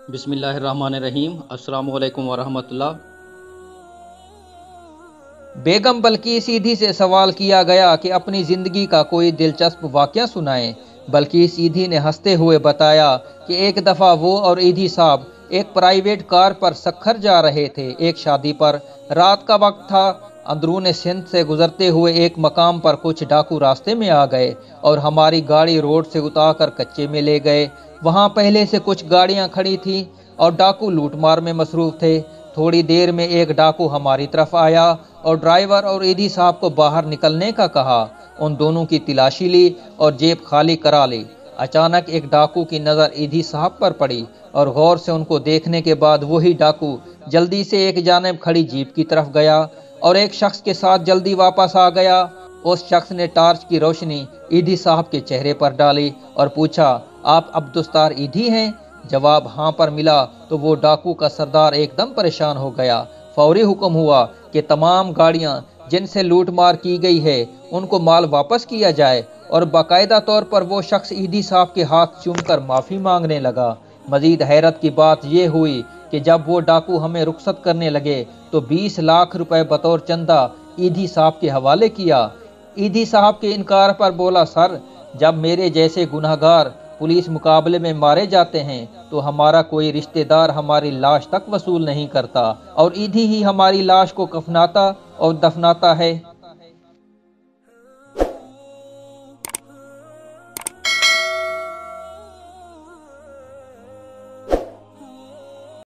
بسم اللہ الرحمن الرحیم۔ السلام علیکم ورحمۃ اللہ۔ بیگم بلقیس ایدھی سے سوال کیا گیا کہ اپنی زندگی کا کوئی دلچسپ واقعہ سنائیں۔ بلقیس ایدھی نے ہنستے ہوئے بتایا کہ ایک دفعہ وہ اور ایدھی صاحب ایک پرائیویٹ کار پر سکھر جا رہے تھے، ایک شادی پر۔ رات کا وقت تھا۔ اندرون سندھ سے گزرتے ہوئے ایک مقام پر کچھ ڈاکو راستے میں آ گئے اور ہماری گاڑی روڈ سے اتار کر کچے میں لے گئے۔ وہاں پہلے سے کچھ گاڑیاں کھڑی تھیں اور ڈاکو لوٹ مار میں مصروف تھے۔ تھوڑی دیر میں ایک ڈاکو ہماری طرف آیا اور ڈرائیور اور ایدھی صاحب کو باہر نکلنے کا کہا۔ ان دونوں کی تلاشی لی اور جیب خالی کرا لی۔ اچانک ایک ڈاکو کی نظر ایدھی صاحب پر پڑی اور غور سے ان کو دیکھنے کے بعد وہی ڈاکو جلدی سے ایک جانب کھڑی جیپ کی طرف گیا اور ایک شخص کے ساتھ جلدی واپس آ گیا۔ اس شخص نے ٹارچ کی روشنی ایدھی صاحب کے چہرے پر ڈالی اور پوچھا، آپ عبدالستار ایدھی ہیں؟ جواب ہاں پر ملا تو وہ ڈاکو کا سردار ایک دم پریشان ہو گیا۔ فوری حکم ہوا کہ تمام گاڑیاں جن سے لوٹ مار کی گئی ہے ان کو مال واپس کیا جائے، اور باقاعدہ طور پر وہ شخص ایدھی صاحب کے ہاتھ چوم کر معافی مانگنے لگا۔ مزید حیرت کی بات یہ ہوئی کہ جب وہ ڈاکو ہمیں رخصت کرنے لگے تو 20 لاکھ روپے بطور چندہ ایدھی صاحب کے حوالے کیا۔ ایدھی صاحب کے انکار پر بولا، سر، جب میرے جیسے گنہگار پولیس مقابلے میں مارے جاتے ہیں تو ہمارا کوئی رشتہ دار ہماری لاش تک وصول نہیں کرتا، اور ایدھی ہی ہماری لاش کو کفناتا اور دفناتا ہے۔